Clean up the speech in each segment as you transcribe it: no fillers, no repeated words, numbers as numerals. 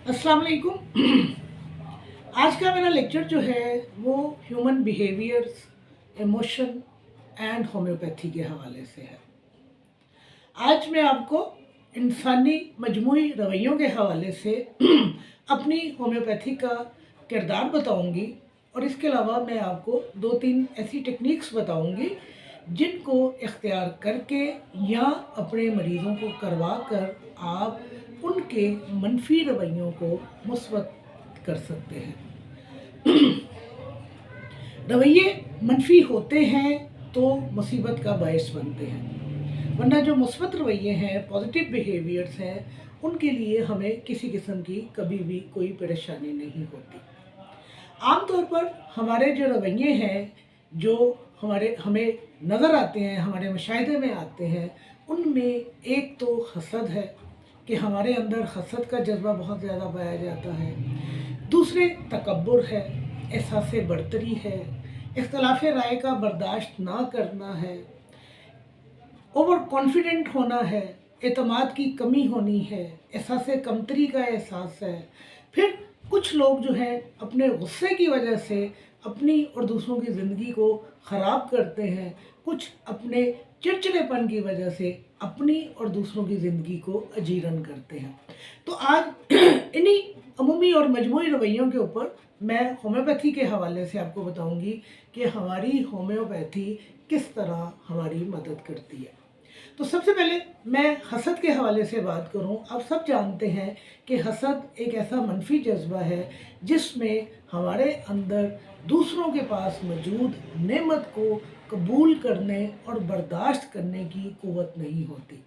अस्सलाम वालेकुम। आज का मेरा लेक्चर जो है वो human behaviours, emotion and homeopathy के हवाले से है। आज मैं आपको इंसानी मजमूई रवैयों के हवाले से अपनी होम्योपैथी का किरदार बताऊंगी और इसके अलावा मैं आपको 2-3 ऐसी टेक्निक्स बताऊंगी जिनको इख्तियार करके या अपने मरीज़ों को करवा कर आप उनके मनफी रवैयों को मुस्बत कर सकते हैं। रवैये मनफी होते हैं तो मुसीबत का बायस बनते हैं, वरना जो मुस्बत रवैये हैं, पॉजिटिव बिहेवियर्स हैं, उनके लिए हमें किसी किस्म की कभी भी कोई परेशानी नहीं होती। आमतौर पर हमारे जो रवैये हैं, जो हमें नज़र आते हैं, हमारे मुशाहिदे में आते हैं, उनमें एक तो हसद है कि हमारे अंदर हसद का जज्बा बहुत ज़्यादा पाया जाता है। दूसरे तकब्बुर है, एहसास बरतरी है, इख्तलाफ राय का बर्दाश्त ना करना है, ओवर कॉन्फिडेंट होना है, एतमाद की कमी होनी है, एहसास कमतरी का एहसास है। फिर कुछ लोग जो हैं अपने गुस्से की वजह से अपनी और दूसरों की ज़िंदगी को ख़राब करते हैं, कुछ अपने चिड़चिड़ेपन की वजह से अपनी और दूसरों की ज़िंदगी को अजीरन करते हैं। तो आज इन्हीं अमूमी और मजमूई रवैयों के ऊपर मैं होम्योपैथी के हवाले से आपको बताऊंगी कि हमारी होम्योपैथी किस तरह हमारी मदद करती है। तो सबसे पहले मैं हसद के हवाले से बात करूं। आप सब जानते हैं कि हसद एक ऐसा मनफी जज्बा है जिसमें हमारे अंदर दूसरों के पास मौजूद नेमत को कबूल करने और बर्दाश्त करने की कुव्वत नहीं होती।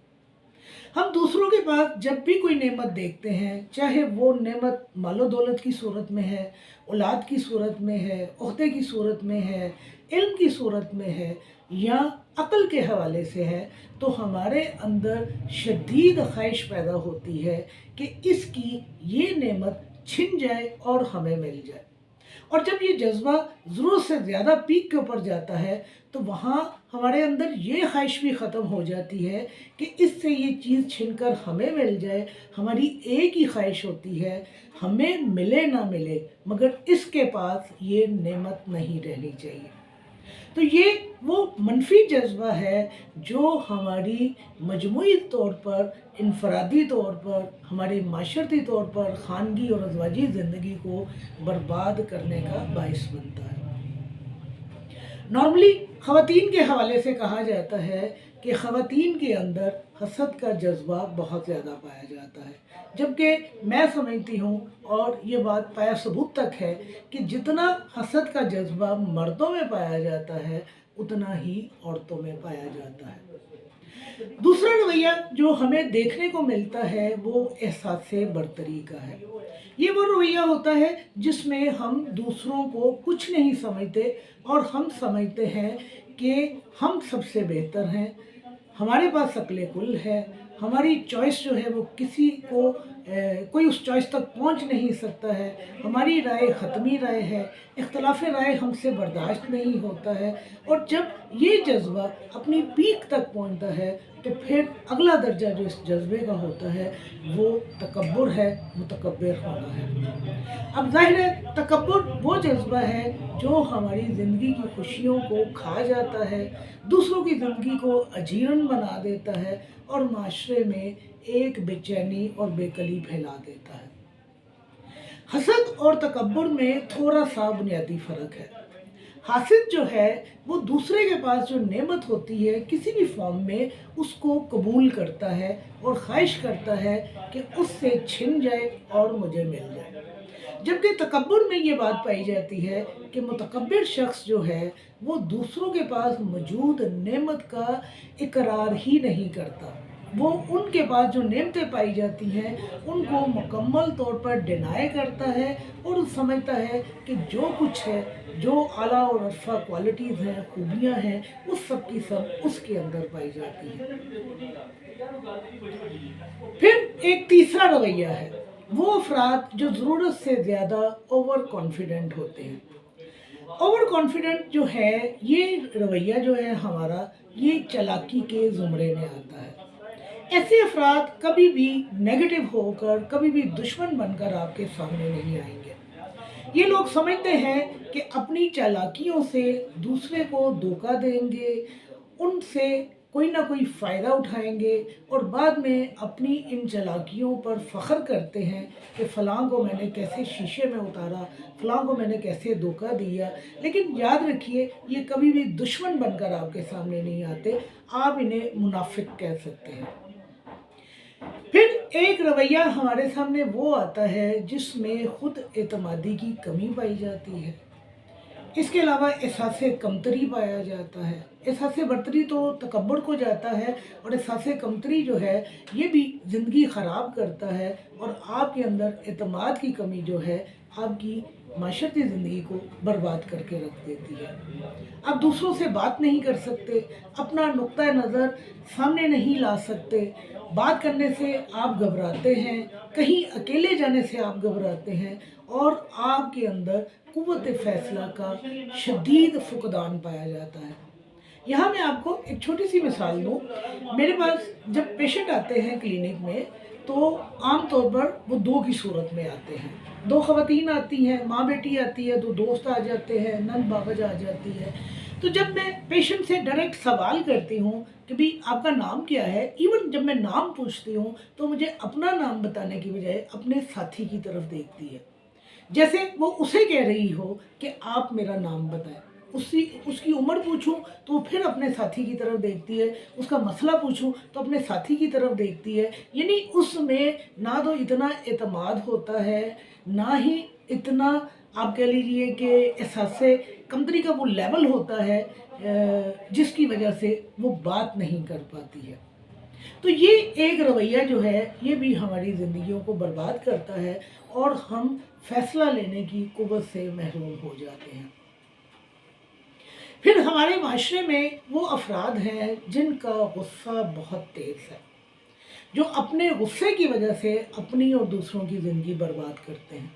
हम दूसरों के पास जब भी कोई नेमत देखते हैं, चाहे वो नेमत मालो दौलत की सूरत में है, औलाद की सूरत में है, ओहदे की सूरत में है, इल्म की सूरत में है या अक्ल के हवाले से है, तो हमारे अंदर शदीद ख्वाहिश पैदा होती है कि इसकी ये नेमत छिन जाए और हमें मिल जाए। और जब ये जज्बा ज़रूरत से ज़्यादा पीक के ऊपर जाता है तो वहाँ हमारे अंदर ये ख्वाहिश भी ख़त्म हो जाती है कि इससे ये चीज़ छिनकर हमें मिल जाए। हमारी एक ही ख्वाहिश होती है, हमें मिले ना मिले मगर इसके पास ये नेमत नहीं रहनी चाहिए। तो ये वो मनफी जज्बा है जो हमारी मजमूई तौर पर, इनफरादी तौर पर, हमारे माशरती तौर पर ख़ानगी और अज़वाजी ज़िंदगी को बर्बाद करने का बाइस बनता है। नॉर्मली ख़वातीन के हवाले से कहा जाता है कि ख़वातीन के अंदर हसद का जज्बा बहुत ज़्यादा पाया जाता है, जबकि मैं समझती हूँ और ये बात पाया सबूत तक है कि जितना हसद का जज्बा मर्दों में पाया जाता है उतना ही औरतों में पाया जाता है। दूसरा रवैया जो हमें देखने को मिलता है वो एहसास बरतरी का है। ये वो रवैया होता है जिसमें हम दूसरों को कुछ नहीं समझते और हम समझते हैं कि हम सबसे बेहतर हैं, हमारे पास अक्ल कुल है, हमारी चॉइस जो है वो किसी को कोई उस चॉइस तक पहुंच नहीं सकता है, हमारी राय ख़त्मी राय है, इख्तलाफ राय हमसे बर्दाश्त नहीं होता है। और जब ये जज्बा अपनी पीक तक पहुंचता है तो फिर अगला दर्जा जो इस जज्बे का होता है वो तकब्बुर है, मुतकब्बिर होना है। अब जाहिर है तकब्बुर वो जज्बा है जो हमारी ज़िंदगी की खुशियों को खा जाता है, दूसरों की ज़िंदगी को अजीरन बना देता है और माशरे में एक बेचैनी और बेकली फैला देता है। हसद और तकब्बुर में थोड़ा सा बुनियादी फ़र्क है। हासिद जो है वो दूसरे के पास जो नेमत होती है किसी भी फॉर्म में उसको कबूल करता है और ख्वाहिश करता है कि उससे छिन जाए और मुझे मिल जाए। जबकि तकब्बुर में ये बात पाई जाती है कि मुतकब्बिर शख्स जो है वो दूसरों के पास मौजूद नेमत का इकरार ही नहीं करता। वो उनके पास जो नेमतें पाई जाती हैं उनको मुकम्मल तौर पर डिनाई करता है और समझता है कि जो कुछ है, जो आला और अरफा क्वालिटीज़ हैं, खूबियाँ हैं, उस सब की सब उसके अंदर पाई जाती हैं। फिर एक तीसरा रवैया है, वो अफराद जो ज़रूरत से ज़्यादा ओवर कॉन्फिडेंट होते हैं। ओवर कॉन्फिडेंट जो है ये रवैया जो है हमारा, ये चालाकी के ज़ुमरे में आता है। ऐसे अफराद कभी भी नेगेटिव होकर, कभी भी दुश्मन बनकर आपके सामने नहीं आएंगे। ये लोग समझते हैं कि अपनी चालाकियों से दूसरे को धोखा देंगे, उनसे कोई ना कोई फ़ायदा उठाएंगे और बाद में अपनी इन चालाकियों पर फ़ख्र करते हैं कि फ़लाँ को मैंने कैसे शीशे में उतारा, फ़लाँ को मैंने कैसे धोखा दिया। लेकिन याद रखिए, ये कभी भी दुश्मन बनकर आपके सामने नहीं आते, आप इन्हें मुनाफिक कह सकते हैं। फिर एक रवैया हमारे सामने वो आता है जिसमें खुद एतमादी की कमी पाई जाती है। इसके अलावा एहसास कमतरी पाया जाता है। एहसास बरतरी तो तकब्बुर को जाता है, और एहसास कमतरी जो है ये भी ज़िंदगी ख़राब करता है और आपके अंदर एतमाद की कमी जो है आपकी माशरती ज़िंदगी को बर्बाद करके रख देती है। आप दूसरों से बात नहीं कर सकते, अपना नुक्ता नज़र सामने नहीं ला सकते, बात करने से आप घबराते हैं, कहीं अकेले जाने से आप घबराते हैं और आपके अंदर कुव्वत फ़ैसला का शदीद फुकदान पाया जाता है। यहाँ मैं आपको एक छोटी सी मिसाल दूँ। मेरे पास जब पेशेंट आते हैं क्लिनिक में तो आम तौर पर वो दो की सूरत में आते हैं। दो ख़वातीन आती हैं, माँ बेटी आती है, दो दोस्त आ जाते हैं, नंद बाबज आ जाती है। तो जब मैं पेशेंट से डायरेक्ट सवाल करती हूँ कि भाई आपका नाम क्या है, इवन जब मैं नाम पूछती हूँ तो मुझे अपना नाम बताने की बजाय अपने साथी की तरफ देखती है, जैसे वो उसे कह रही हो कि आप मेरा नाम बताएं। उसकी उम्र पूछूं तो वो फिर अपने साथी की तरफ देखती है, उसका मसला पूछूं तो अपने साथी की तरफ देखती है। यानी उसमें ना तो इतना एतमाद होता है, ना ही इतना आप कह लीजिए कि एहसास कमतरी का वो लेवल होता है जिसकी वजह से वो बात नहीं कर पाती है। तो ये एक रवैया जो है ये भी हमारी ज़िंदगियों को बर्बाद करता है और हम फैसला लेने की कुव्वत से महरूम हो जाते हैं। फिर हमारे माशरे में वो अफराद हैं जिनका गुस्सा बहुत तेज़ है, जो अपने गुस्से की वजह से अपनी और दूसरों की ज़िंदगी बर्बाद करते हैं।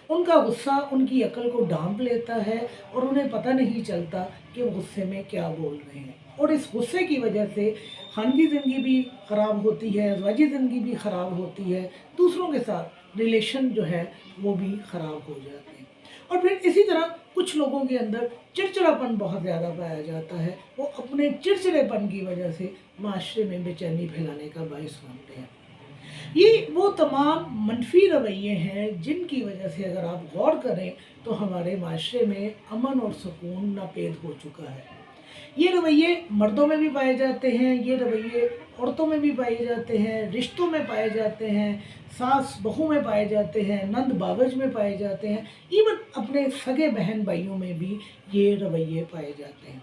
उनका गुस्सा उनकी अक्ल को ढांप लेता है और उन्हें पता नहीं चलता कि वो गुस्से में क्या बोल रहे हैं, और इस गुस्से की वजह से खानगी ज़िंदगी भी ख़राब होती है, ज़वाजी ज़िंदगी भी ख़राब होती है, दूसरों के साथ रिलेशन जो है वो भी ख़राब हो जाते हैं। और फिर इसी तरह कुछ लोगों के अंदर चिड़चिड़ापन बहुत ज़्यादा पाया जाता है। वो अपने चिड़चिड़ेपन की वजह से माशरे में बेचैनी फैलाने का बाइस बनते हैं। ये वो तमाम मनफी रवैये हैं जिनकी वजह से अगर आप गौर करें तो हमारे माशरे में अमन और सुकून नापेद हो चुका है। ये रवैये मर्दों में भी पाए जाते हैं, ये रवैये औरतों में भी पाए जाते हैं, रिश्तों में पाए जाते हैं, सास बहू में पाए जाते हैं, नंद बावज में पाए जाते हैं, इवन अपने सगे बहन भाइयों में भी ये रवैये पाए जाते हैं।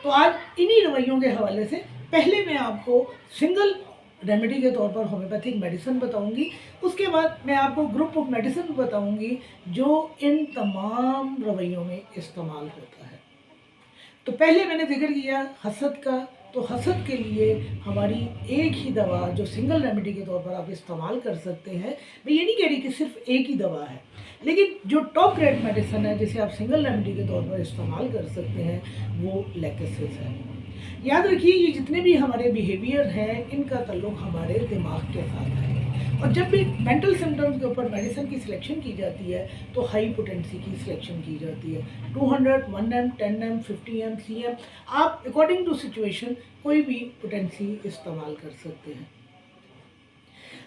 तो आज इन्हीं रवैयों के हवाले से पहले मैं आपको सिंगल रेमेडी के तौर पर होम्योपैथिक मेडिसिन बताऊंगी, उसके बाद मैं आपको ग्रुप ऑफ मेडिसिन बताऊंगी जो इन तमाम रवैयों में इस्तेमाल होता है। तो पहले मैंने जिक्र किया हसद का, तो हसद के लिए हमारी एक ही दवा जो सिंगल रेमेडी के तौर पर आप इस्तेमाल कर सकते हैं। मैं ये नहीं कह रही कि सिर्फ एक ही दवा है, लेकिन जो टॉप ग्रेड मेडिसिन है जिसे आप सिंगल रेमेडी के तौर पर इस्तेमाल कर सकते हैं वो लैकेसिस है। याद रखिए, ये जितने भी हमारे बिहेवियर हैं इनका ताल्लुक हमारे दिमाग के साथ है, और जब भी मेंटल सिम्टम्स के ऊपर मेडिसिन की सिलेक्शन की जाती है तो हाई पोटेंसी की सिलेक्शन की जाती है। 200, 1M, 10M, 50M, CM, आप अकॉर्डिंग टू सिचुएशन कोई भी पोटेंसी इस्तेमाल कर सकते हैं।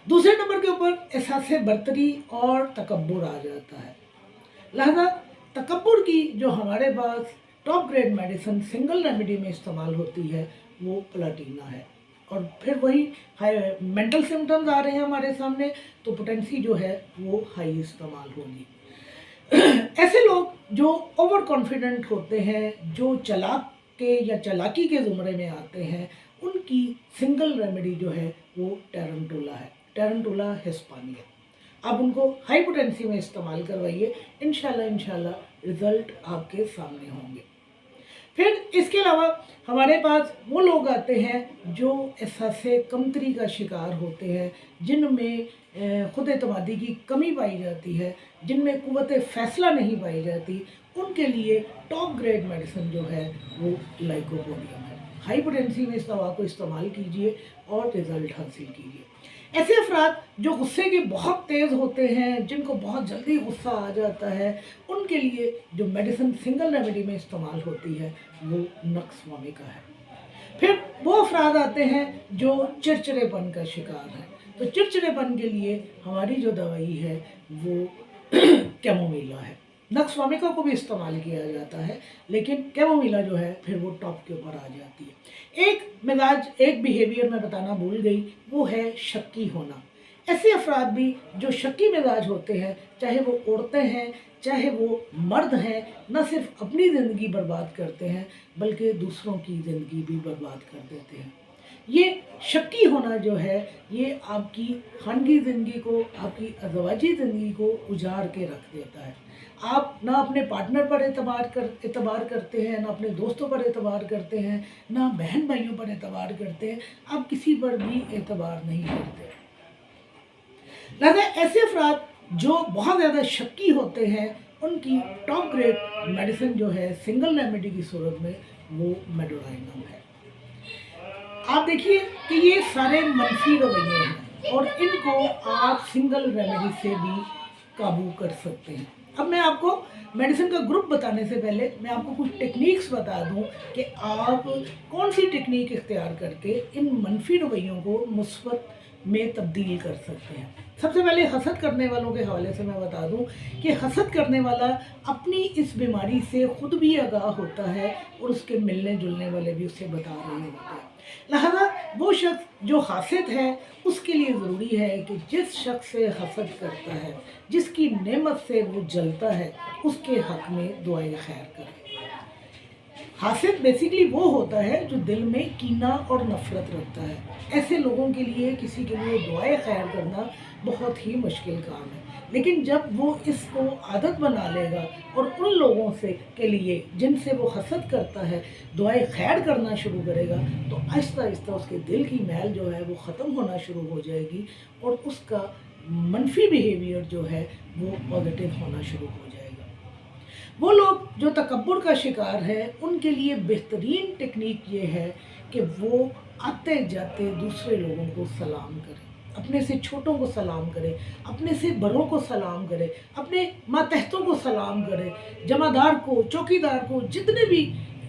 दूसरे नंबर के ऊपर एहसास बरतरी और तकब्बुर आ जाता है। लिहाजा तकब्बुर की जो हमारे पास top grade medicine single remedy में इस्तेमाल होती है वो प्लाटिना है। और फिर वही हाई मेंटल सिम्टम्स आ रहे हैं हमारे सामने तो पोटेंसी जो है वो हाई इस्तेमाल होगी। ऐसे लोग जो ओवर कॉन्फिडेंट होते हैं, जो चालाक के या चालाकी के ज़ुमरे में आते हैं, उनकी सिंगल रेमेडी जो है वो टैरेंटुला है, टैरेंटुला हिस्पानिया। आप उनको हाई पोटेंसी में इस्तेमाल करवाइए, इंशाल्लाह रिज़ल्ट आपके सामने होंगे। फिर इसके अलावा हमारे पास वो लोग आते हैं जो एहसास कमतरी का शिकार होते हैं, जिनमें खुद एतमादी की कमी पाई जाती है, जिनमें कुव्वत फ़ैसला नहीं पाई जाती। उनके लिए टॉप ग्रेड मेडिसिन जो है वो लाइकोपोडियम है। हाई पोटेंसी में इस दवा को इस्तेमाल कीजिए और रिज़ल्ट हासिल कीजिए। ऐसे अफराद जो गुस्से के बहुत तेज़ होते हैं, जिनको बहुत जल्दी गुस्सा आ जाता है, उनके लिए जो मेडिसिन सिंगल रेमेडी में इस्तेमाल होती है वो नक्स वामिका है। फिर वो अफराद आते हैं जो चिड़चिड़ेपन का शिकार है, तो चिड़चिड़ेपन के लिए हमारी जो दवाई है वो कैमोमिला है। नक्स वामिका को भी इस्तेमाल किया जाता है, लेकिन कैमोमिला जो है फिर वो टॉप के ऊपर आ जाती है। एक बिहेवियर मैं बताना भूल गई, वो है शक्की होना। ऐसे अफराद भी जो शक्की मिजाज होते हैं, चाहे वो औरतें हैं चाहे वो मर्द हैं, न सिर्फ अपनी ज़िंदगी बर्बाद करते हैं बल्कि दूसरों की ज़िंदगी भी बर्बाद कर देते हैं। ये शक्की होना जो है ये आपकी खानगी ज़िंदगी को, आपकी अज़वाजी ज़िंदगी को उजाड़ के रख देता है। आप ना अपने पार्टनर पर एतबार करते हैं, ना अपने दोस्तों पर एतबार करते हैं, ना बहन भाइयों पर एतबार करते हैं, आप किसी पर भी एतबार नहीं करते। लिहाजा ऐसे अफराद जो बहुत ज़्यादा शक्की होते हैं, उनकी टॉप ग्रेड मेडिसिन जो है सिंगल रेमेडी की सूरत में वो मेडोराइनम है। आप देखिए कि ये सारे मनफी रवैये हैं और इनको आप सिंगल रेमेडी से भी काबू कर सकते हैं। अब मैं आपको मेडिसिन का ग्रुप बताने से पहले मैं आपको कुछ टेक्निक्स बता दूं कि आप कौन सी टेक्निक इख्तियार करके इन मनफी रवैयों को मुस्बत में तब्दील कर सकते हैं। सबसे पहले हसद करने वालों के हवाले से मैं बता दूं कि हसद करने वाला अपनी इस बीमारी से खुद भी आगाह होता है और उसके मिलने जुलने वाले भी उसे बता रहे होते हैं। लिहाजा वो शख्स जो हासिद है उसके लिए ज़रूरी है कि जिस शख्स से हसद करता है, जिसकी नेमत से वो जलता है, उसके हक़ में दुआए खैर करे। हासिद बेसिकली वो होता है जो दिल में कीना और नफ़रत रखता है। ऐसे लोगों के लिए किसी के लिए दुआए खैर करना बहुत ही मुश्किल काम है, लेकिन जब वो इसको आदत बना लेगा और उन लोगों से के लिए जिनसे वो हसद करता है दुआए खैर करना शुरू करेगा, तो आहिस्ता आहिस्ता उसके दिल की मैल जो है वो ख़त्म होना शुरू हो जाएगी और उसका मनफी बिहेवियर जो है वो पॉजिटिव होना शुरू हो जाएगा। वो लोग जो तकब्बुर का शिकार है, उनके लिए बेहतरीन टेक्निक ये है कि वो आते जाते दूसरे लोगों को सलाम करें, अपने से छोटों को सलाम करें, अपने से बड़ों को सलाम करें, अपने मातहतों को सलाम करें, जमादार को, चौकीदार को, जितने भी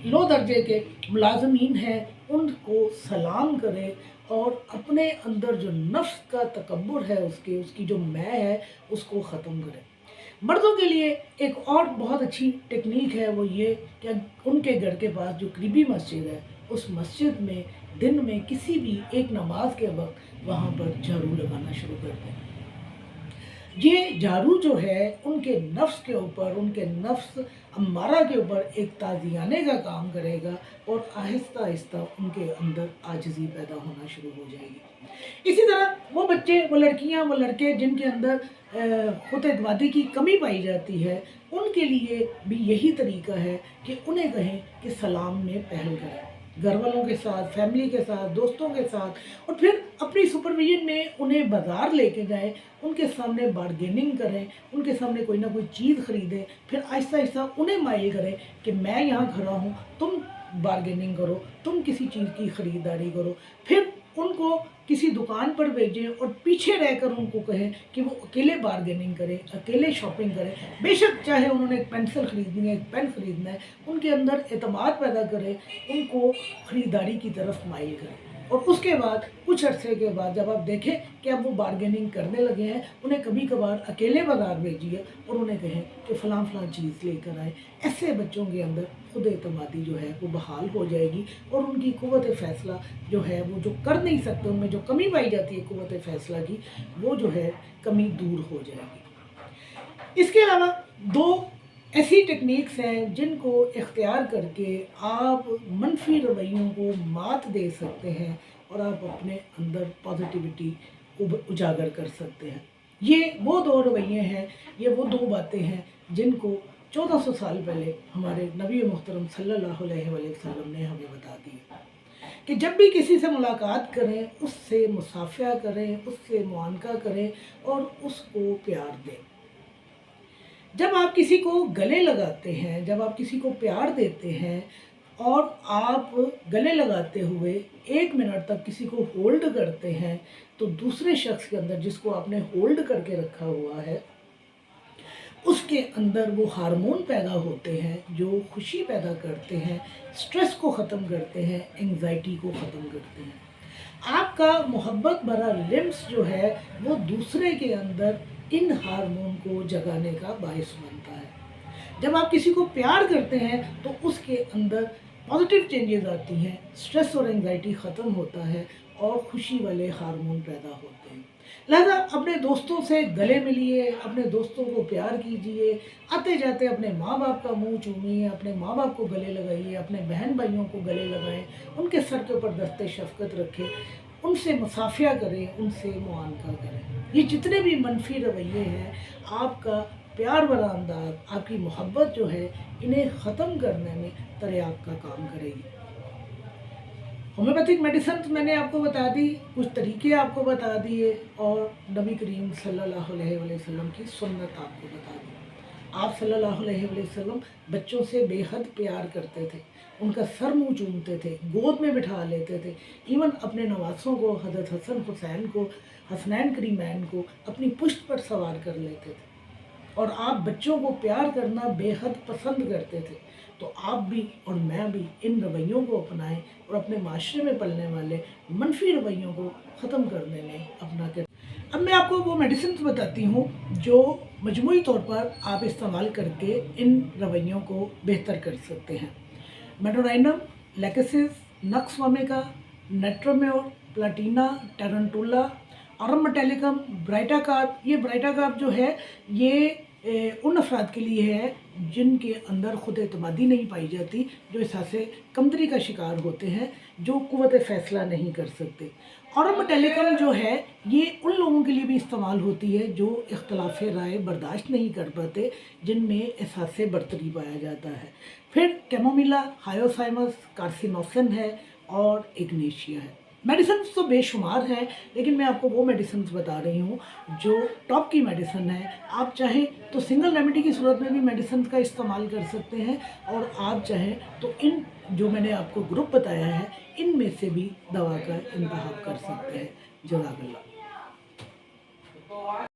लो दर्जे के मुलाजमीन हैं उनको सलाम करें और अपने अंदर जो नफ्स का तकब्बुर है, उसकी जो मैं है उसको ख़त्म करें। मर्दों के लिए एक और बहुत अच्छी टेक्निक है, वो ये कि उनके घर के पास जो करीबी मस्जिद है उस मस्जिद में दिन में किसी भी एक नमाज के वक्त वहाँ पर झाड़ू लगाना शुरू कर दें। ये झाड़ू जो है उनके नफ्स के ऊपर, उनके नफ्स अम्मारा के ऊपर एक ताज़ियाने का काम करेगा और आहिस्ता आहिस्ता उनके अंदर आजिज़ी पैदा होना शुरू हो जाएगी। इसी तरह वो बच्चे, वो लड़कियां, वो लड़के जिनके अंदर खुद एतमादी की कमी पाई जाती है, उनके लिए भी यही तरीका है कि उन्हें कहें कि सलाम में पहल करें, घर वालों के साथ, फैमिली के साथ, दोस्तों के साथ, और फिर अपनी सुपरविजन में उन्हें बाज़ार लेके जाएं, उनके सामने बार्गेनिंग करें, उनके सामने कोई ना कोई चीज़ ख़रीदें, फिर आहिस्ता आहिस्ता उन्हें माइल करें कि मैं यहाँ खड़ा हूँ, तुम बार्गेनिंग करो, तुम किसी चीज़ की ख़रीदारी करो। फिर उनको किसी दुकान पर भेजें और पीछे रहकर उनको कहें कि वो अकेले बार्गेनिंग करें, अकेले शॉपिंग करें। बेशक चाहे उन्होंने एक पेंसिल ख़रीदनी है, एक पेन ख़रीदना है, उनके अंदर एतमाद पैदा करें, उनको ख़रीदारी की तरफ माइल करें। और उसके बाद कुछ अरसे के बाद जब आप देखें कि अब वो बार्गेनिंग करने लगे हैं, उन्हें कभी कभार अकेले बाज़ार भेजिए और उन्हें कहें कि फ़लाँ चीज़ लेकर आए। ऐसे बच्चों के अंदर खुद एतमादी जो है वो बहाल हो जाएगी और उनकी क़ुव्वत फ़ैसला जो है वो जो कर नहीं सकते, उनमें जो कमी पाई जाती है क़ुव्वत फ़ैसला की, वो जो है कमी दूर हो जाएगी। इसके अलावा दो ऐसी टेक्निक्स हैं जिनको इख्तियार करके आप मनफी रवैयों को मात दे सकते हैं और आप अपने अंदर पॉजिटिविटी उजागर कर सकते हैं। ये वो दो रवैये हैं, ये वो दो बातें हैं जिनको 1400 साल पहले हमारे नबी मुहतरम सल्लल्लाहु अलैहि वसल्लम ने हमें बता दी कि जब भी किसी से मुलाकात करें, उससे मुसाफिया करें, उससे मुआनका करें और उसको प्यार दें। जब आप किसी को गले लगाते हैं, जब आप किसी को प्यार देते हैं और आप गले लगाते हुए 1 मिनट तक किसी को होल्ड करते हैं, तो दूसरे शख्स के अंदर जिसको आपने होल्ड करके रखा हुआ है उसके अंदर वो हार्मोन पैदा होते हैं जो खुशी पैदा करते हैं, स्ट्रेस को ख़त्म करते हैं, एंग्जाइटी को ख़त्म करते हैं। आपका मोहब्बत भरा लिम्स जो है वो दूसरे के अंदर इन हार्मोन को जगाने का बायस बनता है। जब आप किसी को प्यार करते हैं तो उसके अंदर पॉजिटिव चेंजेस आती हैं, स्ट्रेस और एंग्जाइटी ख़त्म होता है और खुशी वाले हार्मोन पैदा होते हैं। लिहाजा अपने दोस्तों से गले मिलिए, अपने दोस्तों को प्यार कीजिए, आते जाते अपने माँ बाप का मुंह चूमिए, अपने माँ बाप को गले लगाइए, अपने बहन भाइयों को गले लगाएं, उनके सर के ऊपर दस्ते शफ़क़त रखें, उनसे मुसाफिया करें, उनसे मुआनका करें। ये जितने भी मनफी रवैये हैं, आपका प्यार भरा अंदाज, आपकी मोहब्बत जो है, इन्हें ख़त्म करने में तरियाक का काम करेगी। होम्योपैथिक मेडिसिन मैंने आपको बता दी, कुछ तरीके आपको बता दिए और नबी करीम सल्लल्लाहु अलैहि वसल्लम की सुन्नत आपको बता दी। आप सल्लल्लाहु अलैहि वसल्लम बच्चों से बेहद प्यार करते थे, उनका सर मुंह चूमते थे, गोद में बिठा लेते थे, इवन अपने नवासों को, हज़रत हसन हुसैन को, हसनैन करीमैन को अपनी पुश्त पर सवार कर लेते थे। और आप बच्चों को प्यार करना बेहद पसंद करते थे, तो आप भी और मैं भी इन रवैयों को अपनाएं और अपने माशरे में पलने वाले मनफी रवैयों को ख़त्म करने में अपना कर। अब मैं आपको वो मेडिसिन बताती हूँ जो मजमूई तौर पर आप इस्तेमाल करके इन रवैयों को बेहतर कर सकते हैं। Medorrhinum, lachesis, nux vomica, natrum mur, platina, tarentula, aurum metallicum, baryta carb. ये ब्राइटाकार्प जो है ये उन अफराद के लिए है जिनके अंदर खुद एतमादी नहीं पाई जाती, जो एहसास कमतरी का शिकार होते हैं, जो कुव्वत फ़ैसला नहीं कर सकते। ऑरम मेटालिकम जो है ये उन लोगों के लिए भी इस्तेमाल होती है जो इख्तलाफ राय बर्दाश्त नहीं कर पाते, जिनमें एहसास बर्तरी पाया जाता है। फिर कैमोमिला, हायोसाइमस, कार्सिनोसिन है और इग्नेशिया है। मेडिसिन तो बेशुमार हैं, लेकिन मैं आपको वो मेडिसिन बता रही हूँ जो टॉप की मेडिसिन है। आप चाहें तो सिंगल रेमेडी की सूरत में भी मेडिसिन का इस्तेमाल कर सकते हैं, और आप चाहें तो इन जो मैंने आपको ग्रुप बताया है इनमें से भी दवा का इंतखाब कर सकते हैं। जज़ाकल्लाह।